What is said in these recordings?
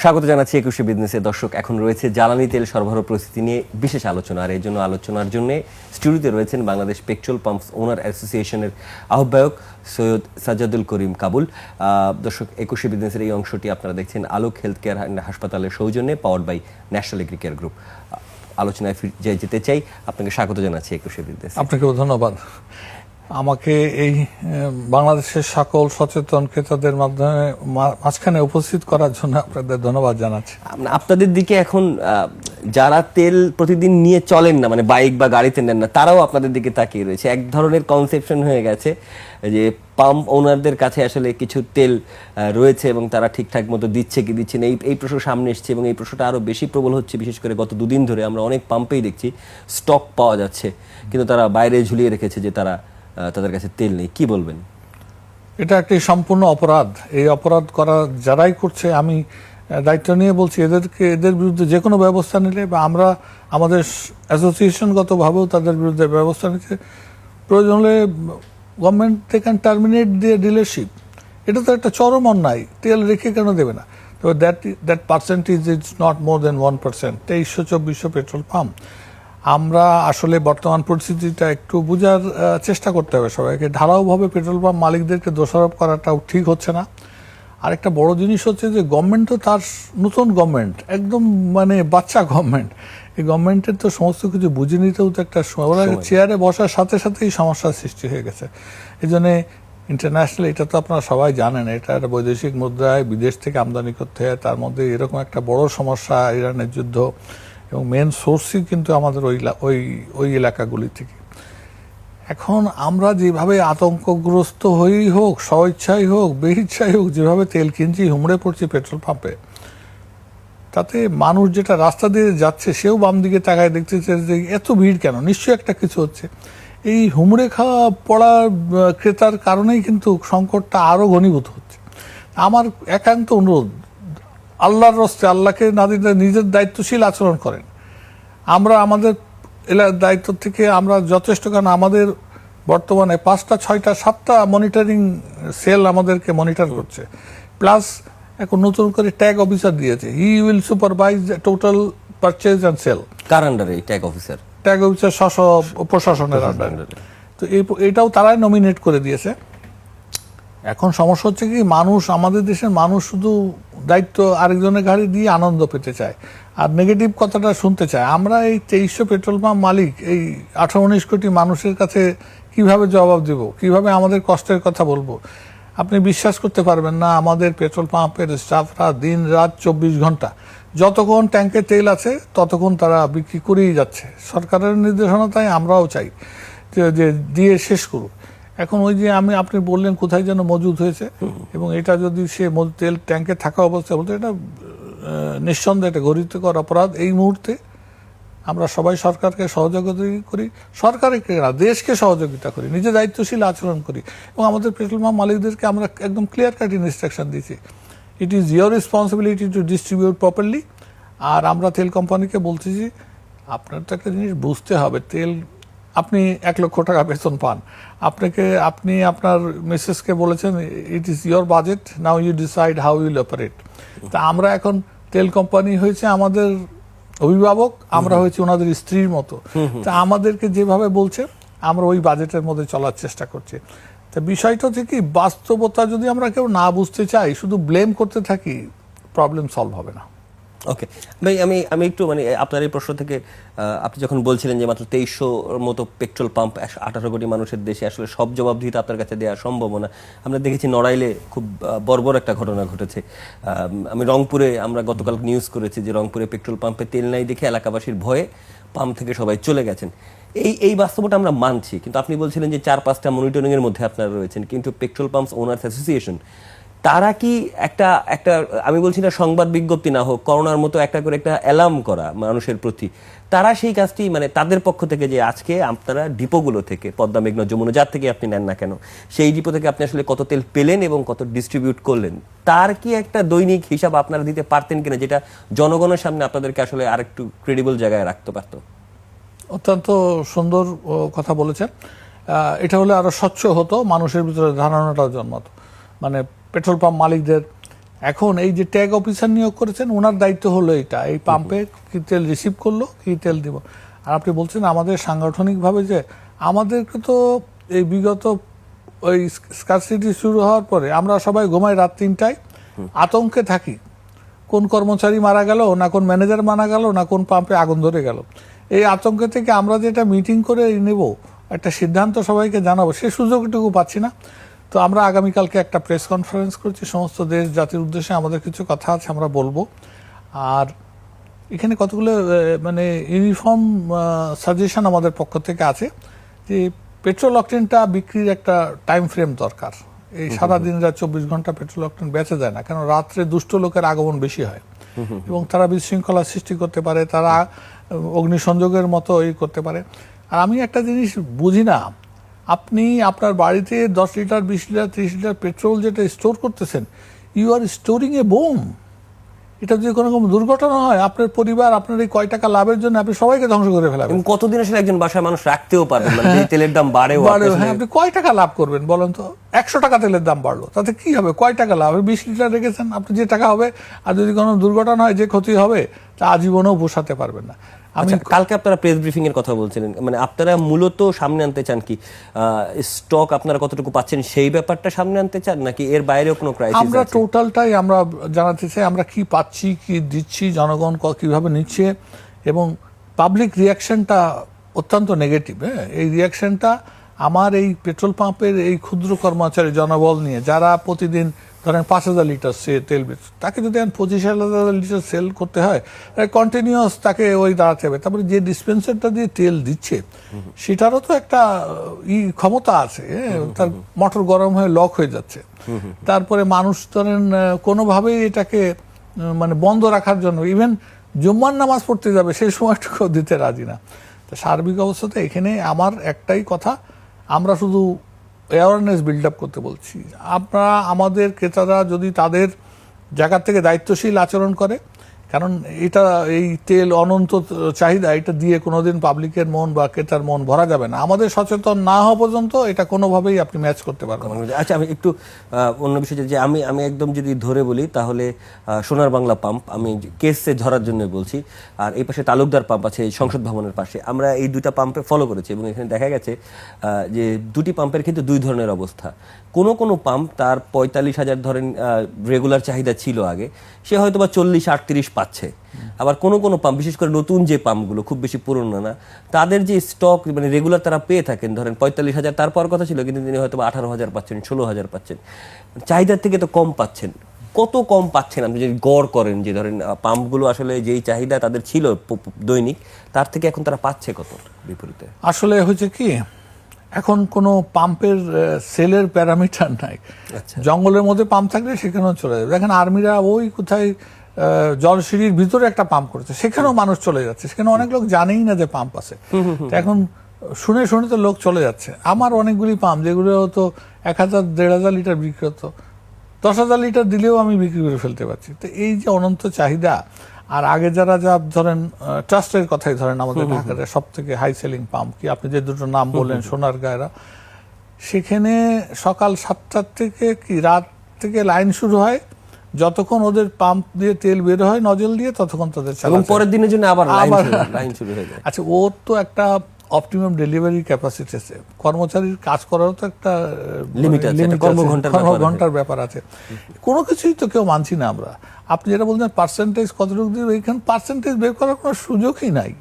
স্বাগত জানাচ্ছি একুশে বিজনেসের দর্শক। এখন রয়েছে জ্বালানি তেল সরবরাহ পরিস্থিতি নিয়ে বিশেষ আলোচনা, আর এই জন্য আলোচনার জন্য স্টুডিওতে রয়েছেন বাংলাদেশ পেট্রোল পাম্পস ওনার অ্যাসোসিয়েশনের আহ্বায়ক সৈয়দ সাজ্জাদুল করিম কাবুল। দর্শক, একুশে বিজনেসের এই অংশটি আপনারা দেখছেন আলোক হেলথ কেয়ার হাসপাতালের সৌজন্যে, powered by National Agricare Group. আলোচনায় যেতে চাই, আপনাকে স্বাগত জানাচ্ছি একুশে বিজনেস। আপনাকেও ধন্যবাদ। আমাকে এই বাংলাদেশের সকল সচেতন ক্রেতাদের মাঝখানে উপস্থিত করার জন্য আপনাদের ধন্যবাদ জানাচ্ছি। আপনাদের দিকে এখন যারা তেল প্রতিদিন নিয়ে চলেন না, মানে বাইক বা গাড়িতে নেন না, তারাও আপনাদের দিকে তাকিয়ে রয়েছে। এক ধরনের কনসেপশন হয়ে গেছে যে পাম্প ওনারদের কাছে আসলে কিছু তেল রয়েছে এবং তারা ঠিকঠাক মতো দিচ্ছে কি দিচ্ছে না, এই প্রশ্ন সামনে এসছে এবং এই প্রশ্নটা আরও বেশি প্রবল হচ্ছে। বিশেষ করে গত দুদিন ধরে আমরা অনেক পাম্পেই দেখছি স্টক পাওয়া যাচ্ছে, কিন্তু তারা বাইরে ঝুলিয়ে রেখেছে যে তাদের কাছে তেল নেই। কি বলবেন? এটা একটি সম্পূর্ণ অপরাধ। এই অপরাধ করা যারাই করছে, আমি দায়িত্ব নিয়ে বলছি, এদের বিরুদ্ধে যে কোনো ব্যবস্থা নিলে, বা আমরা আমাদের অ্যাসোসিয়েশনগতভাবেও তাদের বিরুদ্ধে ব্যবস্থা নিতে প্রয়োজন হলে গভর্নমেন্ট দে ক্যান টার্মিনেট দিয়ে ডিলারশিপ। এটা তো একটা চরম অন্যায়। তেল রেখে কেন দেবে না? তবে that percentage is not more than 1%। 2324 petrol pump. আমরা আসলে বর্তমান পরিস্থিতিটা একটু বোঝার চেষ্টা করতে হবে সবাইকে। ঢালাওভাবে পেট্রোল পাম্প মালিকদেরকে দোষারোপ করাটাও ঠিক হচ্ছে না। আর একটা বড় জিনিস হচ্ছে যে গভর্নমেন্টও তার নতুন গভর্নমেন্ট, একদম মানে বাচ্চা গভর্নমেন্ট। এই গভর্নমেন্টের তো সমস্ত কিছু বুঝে নিতেও তো একটা সময়, ওরা চেয়ারে বসার সাথে সাথেই সমস্যার সৃষ্টি হয়ে গেছে। এই জন্যে ইন্টারন্যাশনাল, এটা তো আপনারা সবাই জানেন, এটা একটা বৈদেশিক মুদ্রায় বিদেশ থেকে আমদানি করতে হয়। তার মধ্যে এরকম একটা বড় সমস্যা, ইরানের যুদ্ধ, এবং মেন সোর্সই কিন্তু আমাদের ওই এলাকাগুলি থেকে। এখন আমরা যেভাবে আতঙ্কগ্রস্ত হয়েই হোক, স্বইচ্ছাই হোক, বেইচ্ছাই হোক, যেভাবে তেল কিনছি, হুমড়ে পড়ছি পেট্রোল পাম্পে, তাতে মানুষ যেটা রাস্তা দিয়ে যাচ্ছে সেও বাম দিকে তাকায় দেখতেছে যে এত ভিড় কেন, নিশ্চয়ই একটা কিছু হচ্ছে। এই হুমড়ে খাওয়া পড়া ক্রেতার কারণেই কিন্তু সংকটটা আরও ঘনীভূত হচ্ছে। আমার একান্ত অনুরোধ, আল্লাহর রস্তে, আল্লাহকে না দিলে নিজের দায়িত্বশীল আচরণ করেন। আমরা আমাদের দায়িত্ব থেকে আমরা যথেষ্ট, কারণ আমাদের বর্তমানে 5টা 6টা 7টা মনিটরিং সেল আমাদেরকে মনিটর করছে। প্লাস এখন নতুন করে ট্যাগ অফিসার দিয়েছে, he will supervise total purchase and sale. কার আন্ডারে ট্যাগ অফিসার? ট্যাগ অফিসার প্রশাসনের আন্ডারে। তো এটাও তারাই নমিনেট করে দিয়েছে। এখন সমস্যা হচ্ছে কি, মানুষ, আমাদের দেশের মানুষ শুধু দায়িত্ব আরেকজনের ঘাড়ে দিয়ে আনন্দ পেতে চায় আর নেগেটিভ কথাটা শুনতে চায়। আমরা এই 2300 পেট্রোল পাম্প মালিক, এই 18-19 কোটি মানুষের কাছে কিভাবে জবাব দেব, কিভাবে আমাদের কষ্টের কথা বলবো? আপনি বিশ্বাস করতে পারবেন না, আমাদের পেট্রোল পাম্পের স্টাফরা দিন রাত 24 ঘন্টা, যতক্ষণ ট্যাঙ্কে তেল আছে ততক্ষণ তারা বিক্রি করেই যাচ্ছে। সরকারের নির্দেশনা, তাই আমরাও চাই যে দিয়ে শেষ করুক। এখন ওই যে আপনি বললেন কোথায় যেন মজুদ হয়েছে, এবং এটা যদি সে তেল ট্যাঙ্কে থাকা অবস্থায় বলতে, এটা নিঃসন্দেহে এটা গরিতকর অপরাধ। এই মুহূর্তে আমরা সবাই সরকারকে সহযোগিতা করি, সরকারকে না, দেশকে সহযোগিতা করি, নিজে দায়িত্বশীল আচরণ করি, এবং আমাদের পেট্রোল পাম্প মালিকদেরকে আমরা একদম ক্লিয়ার কাট ইনস্ট্রাকশন দিচ্ছি, it is your responsibility to distribute properly. আর আমরা তেল কোম্পানিকে বলতেছি, আপনার তো একটা জিনিস বুঝতে হবে, তেল, আপনি 1 লক্ষ টাকা বেতন পান, আপনি আপনার মিসেসকে বলেছেন it is your budget, now you decide how you'll operate. তা আমরা এখন তেল কোম্পানি হয়েছে আমাদের অভিভাবক, আমরা হয়েছি ওনাদের স্ত্রীর মতো। তা আমাদেরকে যেভাবে বলছে আমরা ওই বাজেটের মধ্যে চলার চেষ্টা করছি। তা বিষয়টা হচ্ছে কি, বাস্তবতা যদি আমরা কেউ না বুঝতে চাই, শুধু ব্লেম করতে থাকি, প্রবলেম সলভ হবে না। ওকে ভাই, আমি একটু মানে আপনার এই প্রশ্ন থেকে, আপনি যখন বলছিলেন যে মাত্র 2300 মতো পেট্রোল পাম্প 18 কোটি মানুষের দেশে, আসলে সব জবাবদিহিতা আপনার কাছে দেওয়া সম্ভব না। আমরা দেখেছি নড়াইলে খুব বর্বর একটা ঘটনা ঘটেছে। আমি রংপুরে, আমরা গতকাল নিউজ করেছি যে রংপুরে পেট্রোল পাম্পে তেল নাই দেখে এলাকাবাসীর ভয়ে পাম্প থেকে সবাই চলে গেছেন। এই বাস্তবতা আমরা মানছি, কিন্তু আপনি বলছিলেন যে 4-5টা মনিটরিং এর মধ্যে আপনারা রয়েছেন, কিন্তু পেট্রোল পাম্পস ওনার্স অ্যাসোসিয়েশন, তারা কি একটা আমি বলছি না সংবাদ বিজ্ঞপ্তি না হোক, করোনার মতো একটা করে একটা অ্যালার্ম করা মানুষের প্রতি, তারা সেই কাজটি, মানে তাদের পক্ষ থেকে যে আজকে আপনারা ডিপোগুলো থেকে, পদ্মা, মেঘনা, যমুনা, যার থেকে আপনি নেন না কেন, সেই ডিপো থেকে আপনি আসলে কত তেল পেলেন এবং কত ডিস্ট্রিবিউট করলেন, তার কি একটা দৈনিক হিসাব আপনারা দিতে পারতেন কিনা, যেটা জনগণের সামনে আপনাদেরকে আসলে আরেকটু ক্রেডিবল জায়গায় রাখতে পারতো? অত্যন্ত সুন্দর কথা বলেছেন। এটা হলে আরো স্বচ্ছ হতো, মানুষের ভিতরে ধারণাটাও জন্মাতো। মানে পেট্রোল পাম্প মালিকদের এখন এই যে ট্যাগ অফিসার নিয়োগ করেছেন, ওনার দায়িত্ব হলো এটা, এই পাম্পে কি তেল রিসিভ করলো, কি তেল দিব। আর আপনি বলছেন আমাদের সাংগঠনিকভাবে যে আমাদেরকে তো এই বিগত ওই স্কারসিটি শুরু হওয়ার পরে আমরা সবাই ঘুমাই রাত 3টায়, আতঙ্কে থাকি কোন কর্মচারী মারা গেল, না কোন ম্যানেজার মারা গেল, না কোন পাম্পে আগুন ধরে গেল। এই আতঙ্কে থেকে আমরা যেটা মিটিং করে নেব, একটা সিদ্ধান্ত সবাইকে জানাবো, সে সুযোগটুকু পাচ্ছি না। তো আমরা আগামীকালকে একটা প্রেস কনফারেন্স করছি, সমস্ত দেশ জাতির উদ্দেশ্যে আমাদের কিছু কথা আছে আমরা বলবো। আর এখানে কতগুলো মানে ইউনিফর্ম সাজেশন আমাদের পক্ষ থেকে আছে যে পেট্রোল অকটেনটা বিক্রির একটা টাইম ফ্রেম দরকার। এই সারাদিন রাত 24 ঘন্টা পেট্রোল অকটেন বেঁচে যায় না, কারণ রাত্রে দুষ্ট লোকের আগমন বেশি হয় এবং তারা বিশৃঙ্খলা সৃষ্টি করতে পারে, তারা অগ্নিসংযোগের মতো এই করতে পারে। আর আমি একটা জিনিস বুঝি না, আপনি আপনার বাড়িতে 10 লিটার 20 লিটার 30 লিটার পেট্রোল যেটা স্টোর করতেছেন, you are storing a bomb. এটা যদি কোনো রকম দুর্ঘটনা হয়, আপনার পরিবার আপনার এই কয় টাকা লাভের জন্য আপনি সবাইকে ধ্বংস করে ফেলাবেন। এবং কতদিন আসলে একজন বাসায় মানুষ রাখতেও পারবেন না, যে তেলের দাম বাড়েও। হ্যাঁ, আপনি কয় টাকা লাভ করবেন বলেন তো? 100 টাকা তেলের দাম বাড়লো, তাতে কি হবে? কয় টাকা লাভ? 20 লিটার রেখেছেন, আপনি যে টাকা হবে, আর যদি কোনো দুর্ঘটনা হয় যে ক্ষতি হবে, তা আজীবনেও পোষাতে পারবেন না। আমি কালকে আপনারা প্রেস ব্রিফিং এর কথা বলছিলেন, মানে আপনারা মূলত সামনে আনতে চান কি স্টক আপনারা কতটুকু পাচ্ছেন সেই ব্যাপারটা সামনে আনতে চান, নাকি এর বাইরেও কোনো ক্রাইসিস আছে? আমরা টোটালটাই আমরা জানাতে চাই, আমরা কি পাচ্ছি, কি দিচ্ছি, জনগণ কিভাবে নিচ্ছে, এবং পাবলিক রিয়াকশনটা অত্যন্ত নেগেটিভ। এই রিয়াকশনটা আমার এই পেট্রোল পাম্পের এই ক্ষুদ্র কর্মচারী জনবল নিয়ে, যারা প্রতিদিন ধরেন 5,000 লিটার তেল বেচছে, তাকে যদি 25,000 লিটার সেল করতে হয়, কন্টিনিউয়াস তাকে ওই দাঁড়াতে হবে। তারপরে যে ডিসপেন্সারটা দিয়ে তেল দিচ্ছে, সেটারও তো একটা ক্ষমতা আছে, তার মোটর গরম হয়ে লক হয়ে যাচ্ছে। তারপরে মানুষ ধরেন কোনোভাবেই এটাকে মানে বন্ধ রাখার জন্য, ইভেন জুম্মার নামাজ পড়তে যাবে সেই সময়টুকু দিতে রাজি না। তো সার্বিক অবস্থাতে এখানে আমার একটাই কথা, আমরা শুধু অ্যাওয়ারনেস বিল্ড আপ করতে বলছি। আপনারা আমাদের ক্রেতারা যদি তাদের জায়গা থেকে দায়িত্বশীল আচরণ করে, কারণ এটা এই তেল অনন্ত চাহিদা, এটা দিয়ে কোনোদিন পাবলিকের মন বা ক্রেতার মন ভরা যাবে না। আমাদের সচেতন না হওয়া পর্যন্ত এটা কোনোভাবেই আপনি ম্যাচ করতে পারবেন না। আচ্ছা, আমি একটু অন্য বিষয় যে আমি একদম যদি ধরে বলি, তাহলে সোনার বাংলা পাম্প আমি কেসে ধরার জন্য বলছি, আর এই পাশে তালুকদার পাম্প আছে এই সংসদ ভবনের পাশে। আমরা এই দুইটা পাম্পে ফলো করেছি এবং এখানে দেখা গেছে যে দুটি পাম্পের কিন্তু দুই ধরনের অবস্থা। কোনো কোনো পাম্প তার 45,000 ধরেন রেগুলার চাহিদা ছিল আগে, সে হয়তো বা 40-38 পাচ্ছে। আবার কোনো কোনো পাম্প, বিশেষ করে নতুন যে পাম্পগুলো খুব বেশি পুরনো না, তাদের যে স্টক মানে রেগুলার তারা পেয়ে থাকেন, ধরেন 45,000 তারপর কথা ছিল, কিন্তু তিনি হয়তো 18,000 পাচ্ছেন, 16,000 পাচ্ছেন, চাহিদার থেকে তো কম পাচ্ছেন। কত কম পাচ্ছেন আপনি যদি গড় করেন, যে ধরেন পাম্পগুলো আসলে যেই চাহিদা তাদের ছিল দৈনিক, তার থেকে এখন তারা পাচ্ছে কত বিপরীতে? আসলে হচ্ছে কি, এখন কোনো পাম্পের সেলের প্যারামিটার নাই। জঙ্গলের মধ্যে পাম্প থাকলে সেখানেও চলে যাবে। দেখেন আর্মিরা ওই কোথায় জলসিঁড়ির ভিতরে একটা পাম্প করেছে, সেখানেও মানুষ চলে যাচ্ছে, সেখানে অনেক লোক জানেই না যে পাম্প আছে। এখন শুনে শুনে তো লোক চলে যাচ্ছে। আমার অনেকগুলি পাম্প যেগুলো হতো 1,000-1,500 লিটার বিক্রি হতো, 10,000 লিটার দিলেও আমি বিক্রি করে ফেলতে পারছি। তো এই যে অনন্ত চাহিদা, আর আগে যারা যা ধরেন ট্রাস্টের কথাই ধরেন, আমাদের ঢাকার সব থেকে হাই সেলিং পাম্প কি আপনি যে দুটো নাম বললেন, সোনার গায়রা, সেখানে সকাল 7টার থেকে কি রাত থেকে লাইন শুরু হয়, যতক্ষণ ওদের পাম্প দিয়ে তেল বের হয় নজল দিয়ে, ততক্ষণ তাদের এবং পরের দিনের জন্য আবার লাইন শুরু হয়ে যায়। আচ্ছা, ওর তো একটা অপটিমাম ডেলিভারি ক্যাপাসিটি আছে, কর্মচারীর কাজ করারও তো একটা লিমিট আছে, কর্মঘন্টার ব্যাপার আছে। কোনো কিছুই তো কেউ মানছি না আমরা। আপনি যেটা বলছেন পার্সেন্টেজ কতটুকু দিবে, এখানে পার্সেন্টেজ বের করার কোনো সুযোগই নাই।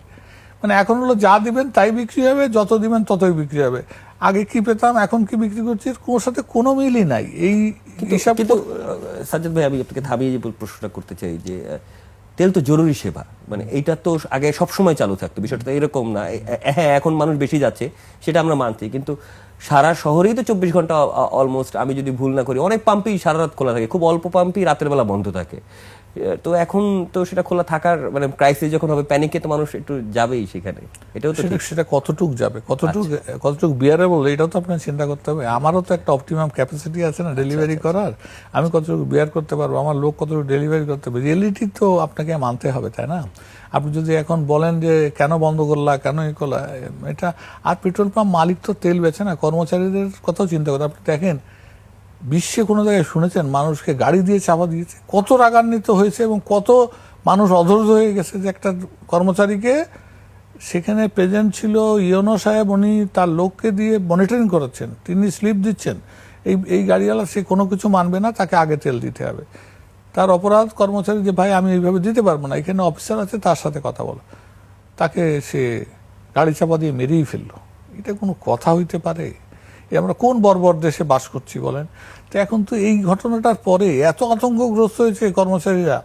মানে এখন হলো যা দিবেন তাই বিক্রি হবে, যত দিবেন ততই বিক্রি হবে। আগে কি পেতাম, এখন কি বিক্রি করছি, কোনোর সাথে কোনো মিলই নাই। এই হিসাব। কিন্তু সাজ্জাদ ভাই, আমি আপনাকে থামিয়ে যে প্রশ্নটা করতে চাই যে তেল তো জরুরি সেবা, মানে এইটা তো আগে সবসময় চালু থাকতো, বিষয়টা তো এরকম না। হ্যাঁ, এখন মানুষ বেশি যাচ্ছে সেটা আমরা মানছি, কিন্তু সারা শহরেই তো 24 ঘন্টা অলমোস্ট, আমি যদি ভুল না করি, অনেক পাম্পই সারা রাত খোলা থাকে, খুব অল্প পাম্পই রাতের বেলা বন্ধ থাকে। তো এখন তো সেটা খোলা থাকার মানে ক্রাইসিস যখন হবে, প্যানিকে তো মানুষ একটু যাবেই সেখানে। এটাও তো সেটা কতটুক যাবে, কতটুক বিয়ারেবল, এটাও তো আপনার চিন্তা করতে হবে। আমারও তো একটা অপটিমাম ক্যাপাসিটি আছে না ডেলিভারি করার, আমি কতটুকু বিয়ার করতে পারবো, আমার লোক কতটুকু ডেলিভারি করতে হবে, রিয়েলিটি তো আপনাকে মানতে হবে, তাই না? আপনি যদি এখন বলেন যে কেন বন্ধ করলা, কেন ই করলা, এটা আর পেট্রোল পাম্প মালিক তো তেল বেচে না, কর্মচারীদের কথাও চিন্তা করে। আপনি দেখেন বিশ্বে কোনো জায়গায় শুনেছেন মানুষকে গাড়ি দিয়ে চাপা দিয়েছে? কত রাগান্বিত হয়েছে এবং কত মানুষ অধৈর্য হয়ে গেছে যে একটা কর্মচারীকে, সেখানে প্রেজেন্ট ছিল ইওনো সাহেব, উনি তার লোককে দিয়ে মনিটরিং করাচ্ছেন, তিনি স্লিপ দিচ্ছেন, এই গাড়িওয়ালা সে কোনো কিছু মানবে না, তাকে আগে তেল দিতে হবে। তার অপরাধ কর্মচারী যে ভাই আমি এইভাবে দিতে পারবো না, এখানে অফিসার আছে তার সাথে কথা বলো, তাকে সে গাড়ি চাপা দিয়ে মেরেই ফেললো। এটা কোনো কথা হইতে পারে? আমরা কোন বর্বর দেশে বাস করছি বলেন? তো এখন তো এই ঘটনাটার পরে এত আতঙ্কগ্রস্ত হয়েছে কর্মচারীরা।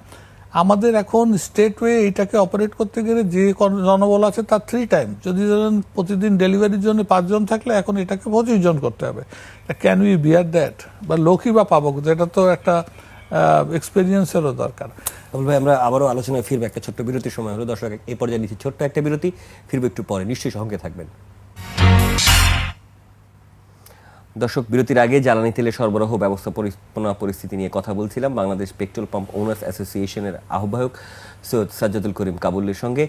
আমাদের এখন স্টেটওয়ে এটাকে অপারেট করতে গেলে যে জনবল আছে তার 3 টাইম, যদি ধরেন প্রতিদিন ডেলিভারির জন্য 5 জন থাকলে এখন এটাকে 25 জন করতে হবে। Can we bear that? বা লোকই বা পাবো, এটা তো একটা এক্সপেরিয়েন্সেরও দরকার। আবুল ভাই, আমরা আবারও আলোচনায় ফিরবো, একটা ছোট্ট বিরতির সময় হলো। দর্শক এই পর্যায়ে নিচ্ছি ছোট্ট একটা বিরতি, ফিরবো একটু পরে, নিশ্চয়ই সঙ্গে থাকবেন। দর্শক, বিরতির আগে জ্বালানি তেলের সরবরাহ ব্যবস্থাপনা পরিস্থিতি নিয়ে কথা বলছিলাম বাংলাদেশ পেট্রোল পাম্প ওনার্স অ্যাসোসিয়েশনের আহ্বায়ক সৈয়দ সাজ্জাদুল করিম কাবুলের সঙ্গে।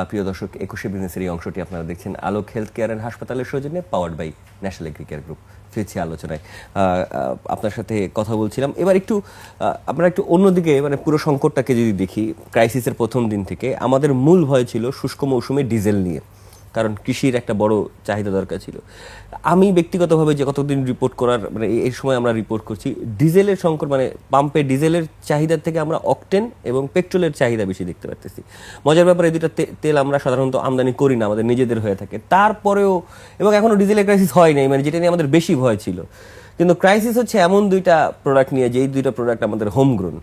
প্রিয় দর্শক, 21শে বিজনেসের এই অংশটি আপনারা দেখছেন আলোক হেলথ কেয়ার অ্যান্ড হাসপাতালের সৌজন্যে, powered by National Agricare Group. ফিরছি আলোচনায়, আপনার সাথে কথা বলছিলাম। এবার একটু আমরা একটু অন্যদিকে, মানে পুরো সংকটটাকে যদি দেখি, ক্রাইসিসের প্রথম দিন থেকে আমাদের মূল ভয় ছিল শুষ্ক মৌসুমে ডিজেল নিয়ে, কারণ কৃষির একটা বড় চাহিদা দরকার ছিল। আমি ব্যক্তিগতভাবে যে কতদিন রিপোর্ট করার, মানে এই সময় আমরা রিপোর্ট করছি, ডিজেলের সংকট, মানে পাম্পে ডিজেলের চাহিদার থেকে আমরা অকটেন এবং পেট্রোলের চাহিদা বেশি দেখতে পাচ্ছি। মজার ব্যাপার, এই দুটা তেল আমরা সাধারণত আমদানি করি না, আমাদের নিজেদের হয়ে থাকে। তারপরেও, এবং এখনো ডিজেলের ক্রাইসিস হয় নাই, মানে যেটা নিয়ে আমাদের বেশি ভয় ছিল। কিন্তু ক্রাইসিস হচ্ছে এমন দুইটা প্রোডাক্ট নিয়ে, যে এই দুইটা প্রোডাক্ট আমাদের হোমগ্রোন।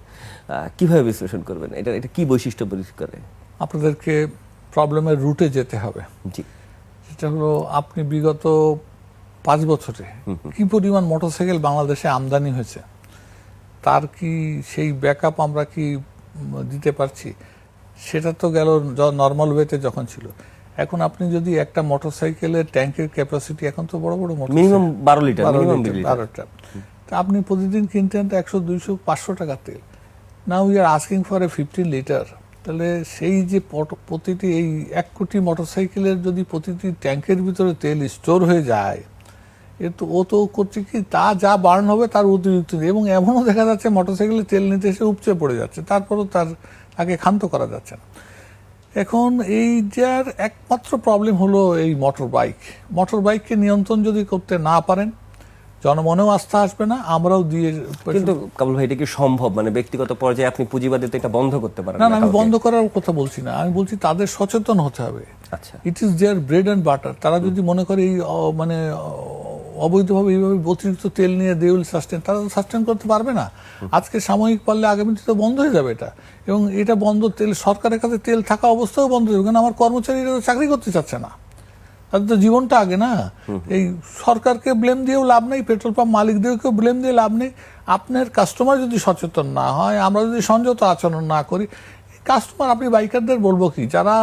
কিভাবে বিশ্লেষণ করবেন এটা কি বৈশিষ্ট্য পরিষ্কার করে? আপনাদেরকে প্রবলেমের রুটে যেতে হবে। জি, সেটা হলো আপনি বিগত 5 বছরে কি পরিমাণ মোটরসাইকেল বাংলাদেশে আমদানি হয়েছে, তার কি সেই ব্যাকআপ আমরা কি দিতে পারছি? সেটা তো গেল নর্মাল ওয়েতে যখন ছিল। এখন আপনি যদি একটা মোটরসাইকেলের ট্যাঙ্কের ক্যাপাসিটি, এখন তো বড় বড় মিনিমাম 12 লিটার, মিনিমাম 12টা, তা আপনি প্রতিদিন কিনতেন তো 100, 200, 500 টাকা তেল। Now we are asking for a 15 litre. তাহলে সেই যে প্রতিটি এই 1 কোটি মোটরসাইকেলের যদি প্রতিটি ট্যাঙ্কের ভিতরে তেল স্টোর হয়ে যায়, ও তো করছে কি, তা যা বার্ন হবে তার অতিরিক্ত, এবং এমনও দেখা যাচ্ছে মোটরসাইকেলে তেল নিতে এসে উপচে পড়ে যাচ্ছে, তারপরও তাকে ক্ষান্ত করা যাচ্ছে না। এখন এই যার একমাত্র প্রবলেম হলো এই মোটর বাইককে নিয়ন্ত্রণ যদি করতে না পারেন, জনমনেও আস্থা আসবে না, আমরাও দিয়ে। কিন্তু কাবুল ভাই, এটা কি সম্ভব? মানে ব্যক্তিগত পর্যায়ে আপনি পুঁজিবাদীতে এটা বন্ধ করতে পারেন না, আমি বন্ধ করার কথা বলছি না, আমি বলছি তাদের সচেতন হতে হবে। আচ্ছা, it is their bread and butter. তারা যদি মনে করে এই মানে অবৈধভাবে এইভাবে অতিরিক্ত তেল নিয়ে দে উইল সাস্টেন, তারা তো সাস্টেন করতে পারবে না। আজকে সাময়িক পারলে আগামীতে তো বন্ধ হয়ে যাবে এটা। এবং এটা বন্ধ, তেল সরকারের কাছে তেল থাকা অবস্থাও বন্ধ হয়ে যাবে, কারণ আমার কর্মচারীরা তো চাকরি করতে চাচ্ছে না, তাদের তো জীবনটা আগে না। এই সরকারকে ব্লেম দিয়েও লাভ নেই, পেট্রোল পাম্প মালিকদেরকেও ব্লেম দিয়ে লাভ নেই। আপনার কাস্টমার যদি সচেতন না হয়, আমরা যদি সংযত আচরণ না করি, কাস্টমার, আপনি বাইকারদের বলবো কি, যারা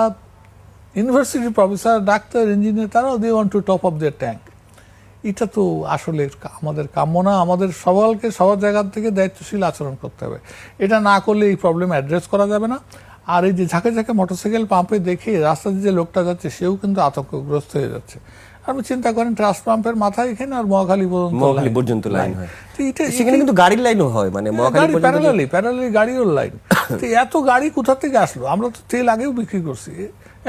ইউনিভার্সিটি প্রফেসর, ডাক্তার, ইঞ্জিনিয়ার, তারাও they want to top up their tank. এটা তো আসলে আমাদের কাম্য না। আমাদের সবাইকে সবার জায়গা থেকে দায়িত্বশীল আচরণ করতে হবে। এটা না করলে এই প্রবলেম অ্যাড্রেস করা যাবে না। আর এই যে ঝাঁকে ঝাঁকে মোটরসাইকেল পাম্পে দেখে রাস্তা দিয়ে যে লোকটা যাচ্ছে, সেও কিন্তু আতঙ্কগ্রস্ত হয়ে যাচ্ছে। আপনি চিন্তা করেন, ট্রাস্ট পাম্পের মাথায় এখানে আর মহাখালী পর্যন্ত লাইন হয়, তো সেখানে কিন্তু গাড়ির লাইনও হয়, মানে প্যারালালি গাড়িও লাইন। তো এত গাড়ি কোথা থেকে আসলো? আমরা তো তেল আগেও বিক্রি করছি।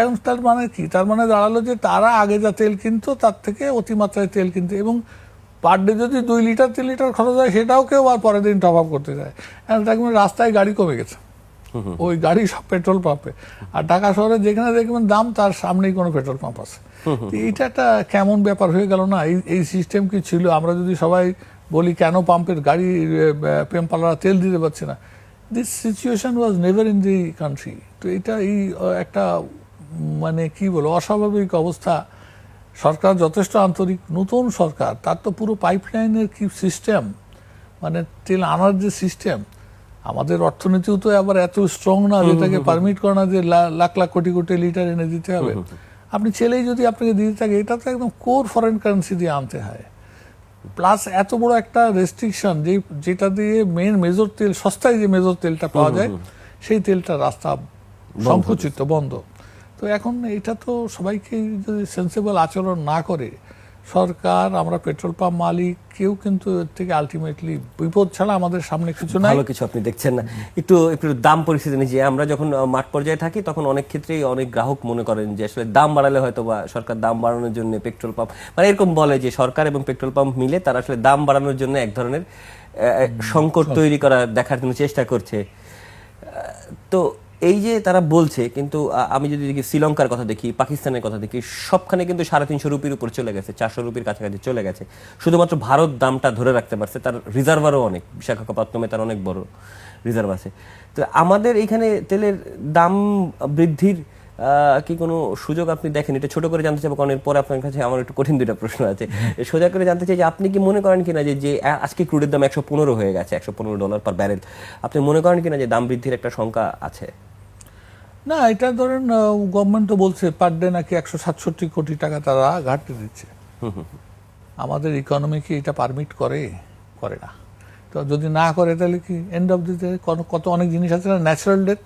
এখন তার মানে কি? তার মানে দাঁড়ালো যে তারা আগে যা তেল কিনতো তার থেকে অতিমাত্রায় তেল কিনতো, এবং পার ডে যদি 2 লিটার 3 লিটার খরচ হয়, সেটাও কেউ আর পরের দিন টপ আপ করতে যায়। দেখবেন রাস্তায় গাড়ি কমে গেছে, ওই গাড়ি সব পেট্রোল পাম্পে। আর ঢাকা শহরে যেখানে দেখবেন দাম, তার সামনেই কোনো পেট্রোল পাম্প আছে। এইটা একটা কেমন ব্যাপার হয়ে গেল না? এই সিস্টেম কি ছিল? আমরা যদি সবাই বলি কেন পাম্পের গাড়ি পাম্পওয়ালারা তেল দিতে পারছে না, this situation was never in the country. তো এটা এই একটা মানে কি বলবো, অস্বাভাবিক অবস্থা। সরকার যথেষ্ট আন্তরিক, নতুন সরকার, তার তো পুরো পাইপলাইনের কি সিস্টেম, মানে তেল আনার যে সিস্টেম। আমাদের অর্থনীতিও তো আবার এত স্ট্রং না যেটাকে পারমিট করে না যে লাখ লাখ কোটি কোটি লিটার এনে দিতে হবে। আপনি ছেলেই যদি আপনাকে দিতে থাকে, এটা তো একদম কোর ফরেন কারেন্সি দিয়ে আনতে হয়। প্লাস এত বড় একটা রেস্ট্রিকশন, যেটা দিয়ে মেজর তেল, সস্তায় যে মেজর তেলটা পাওয়া যায়, সেই তেলটা রাস্তা সংকুচিত, বন্ধ। তো এখন এটা তো সবাইকে যদি সেন্সিবল আচরণ না করে, সরকার, আমরা পেট্রোল পাম্প মালিক, কেউ কিন্তু এর থেকে আলটিমেটলি বিপদ ছাড়া আমাদের সামনে কিছু নাই। ভালো কিছু আপনি দেখছেন না। একটু একটু দাম পরিস্থিতি নিয়ে, যে আমরা যখন মাঠ পর্যায়ে থাকি তখন অনেক ক্ষেত্রেই অনেক গ্রাহক মনে করেন যে আসলে দাম বাড়ালে হয়তো বা সরকার দাম বাড়ানোর জন্য পেট্রোল পাম্প, মানে এরকম বলে যে সরকার এবং পেট্রোল পাম্প মিলে তারা আসলে দাম বাড়ানোর জন্য এক ধরনের সংকট তৈরি করা দেখার জন্য চেষ্টা করছে। তো এই যে তারা বলছে, কিন্তু আমি যদি দেখি শ্রীলঙ্কার কথা দেখি, পাকিস্তানের কথা দেখি, সবখানে কিন্তু 350 রুপির উপর চলে গেছে, 400 রুপির কাছাকাছি চলে গেছে। শুধুমাত্র ভারত দামটা ধরে রাখতে পারছে, তার রিজার্ভারও অনেক, বিশাখাপত্তনমে তার অনেক বড় রিজার্ভ আছে। তো আমাদের এইখানে তেলের দাম বৃদ্ধির কি কোনো সুযোগ আপনি দেখেন? এটা ছোট করে জানতে চাইবো, কারণ এরপরে আপনার কাছে আমার একটু কঠিন দুইটা প্রশ্ন আছে। সোজা করে জানতে চাই যে আপনি কি মনে করেন কিনা যে আজকে ক্রুডের দাম 115 হয়ে গেছে, $115 পার ব্যারেল, আপনি মনে করেন কিনা যে দাম বৃদ্ধির একটা শঙ্কা আছে? না, এটা ধরেন গভর্নমেন্ট তো বলছে পার ডে নাকি 167 কোটি টাকা তারা ঘাটতি দিচ্ছে। আমাদের ইকোনমি কি এটা পারমিট করে? করে না। তো যদি না করে তাহলে কি এন্ড অফ দি ডে কত অনেক জিনিস আছে না, natural death,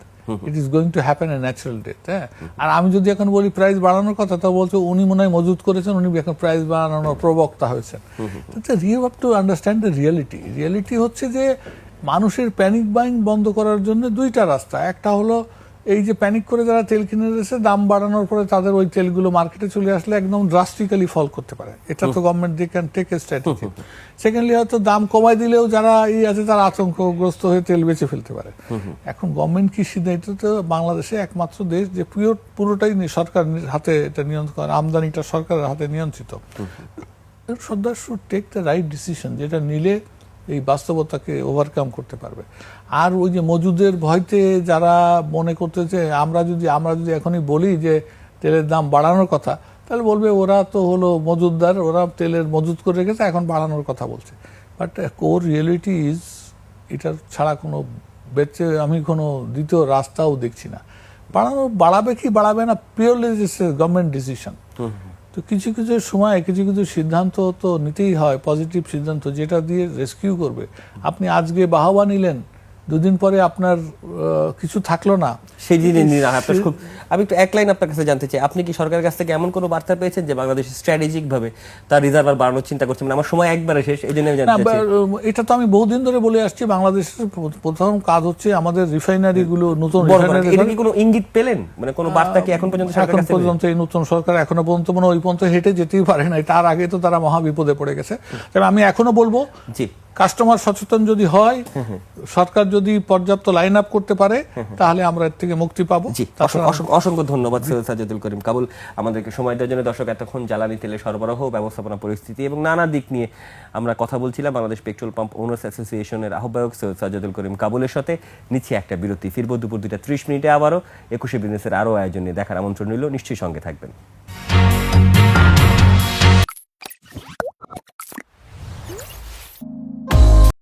it is going to happen a natural death. হ্যাঁ, আর আমি যদি এখন বলি প্রাইস বাড়ানোর কথা, তা বলছে উনি মনে হয় মজুত করেছেন, উনি এখন প্রাইস বাড়ানোর প্রবক্তা হয়েছেন। You have to understand the reality. Reality হচ্ছে যে মানুষের প্যানিক বাইং বন্ধ করার জন্য দুইটা রাস্তা। একটা হলো এই যে প্যানিক করে যারা তেল কিনে রয়েছে, দাম বাড়ানোর পরে তাদের ওই তেলগুলো মার্কেটে চলে আসলে একদম ড্রাস্টিক্যালি ফল করতে পারে, এটা তো government they can take a strategy. Secondly হয়তো দাম কমাই দিলেও যারা আছে তারা আতঙ্কগ্রস্ত হয়ে তেল বেচে ফেলতে পারে। এখন গভর্নমেন্ট কি সিদ্ধান্ত? তো বাংলাদেশে একমাত্র দেশ যে পুরোটাই সরকার হাতে এটা নিয়ন্ত্রণ, আমদানিটা সরকারের হাতে নিয়ন্ত্রিত। সরকার should take the right decision, যেটা নিলে এই বাস্তবতাকে ওভারকাম করতে পারবে। আর ওই যে মজুদের ভয়তে যারা মনে করতেছে, আমরা যদি এখনই বলি যে তেলের দাম বাড়ানোর কথা, তাহলে বলবে ওরা তো হলো মজুদদার, ওরা তেলের মজুদ করে রেখেছে, এখন বাড়ানোর কথা বলছে। বাট কোর রিয়েলিটি ইজ, এটার ছাড়া কোনো বেঁচে আমি কোনো দ্বিতীয় রাস্তাও দেখছি না। বাড়াবে কি বাড়াবে না পিওরলি গভর্নমেন্ট ডিসিশন। তো কিছু কিছু সময় কিছু কিছু সিদ্ধান্ত তো নিতেই হয়, পজিটিভ সিদ্ধান্ত, যেটা দিয়ে রেস্কিউ করবে। আপনি আজকে বাহবা নিলেন, দুদিন পরে আপনার কিছু থাকলো না, সেই জিনিস খুব। আমি একটু এক লাইন আপনার কাছে জানতে চাই, আপনি কি সরকারের কাছ থেকে এমন কোনো বার্তা পেয়েছেন যে বাংলাদেশ স্ট্র্যাটেজিক ভাবে তার রিজার্ভার বাড়ানোর চিন্তা করছে? মানে আমার সময় একবারে শেষ, এই জন্য আমি জানতে চাই। এটা তো আমি বহুদিন ধরে বলে আসছি, বাংলাদেশের প্রথম কাজ হচ্ছে আমাদের রিফাইনারি গুলো, নতুন রিফাইনারি। এটা কি কোনো ইঙ্গিত পেলেন, মানে কোনো বার্তা কি এখন পর্যন্ত সরকারের কাছে? এখন পর্যন্ত এই নতুন সরকার এখনো পর্যন্ত মানে ওই পর্যন্ত হেঁটে যেতেই পারে না, তার আগে তো তারা মহা বিপদে পড়ে গেছে। তবে আমি এখনো বলবো, জি, কাস্টমার সচেতন যদি হয়, সরকার যদি পর্যাপ্ত লাইন আপ করতে পারে, তাহলে আমরা এর থেকে মুক্তি পাবো। অসংখ্য ধন্যবাদ সৈয়দ সাজ্জাদুল করিম কাবুল, আমাদেরকে সময় দেওয়ার জন্য। দর্শক, এতক্ষণ জ্বালানি তেলের সরবরাহ, ব্যবস্থাপনা পরিস্থিতি এবং নানা দিক নিয়ে আমরা কথা বলছিলাম বাংলাদেশ পেট্রোল পাম্প ওনার্স অ্যাসোসিয়েশনের আহ্বায়ক সৈয়দ সাজ্জাদুল করিম কাবুলের সাথে। নিচ্ছে একটা বিরতি, ফিরবো দুপুর 2টা 30 মিনিটে আবারও 21শে বিজনেসের আরও আয়োজন নিয়ে। দেখার আমন্ত্রণ রইল, নিশ্চয়ই সঙ্গে থাকবেন।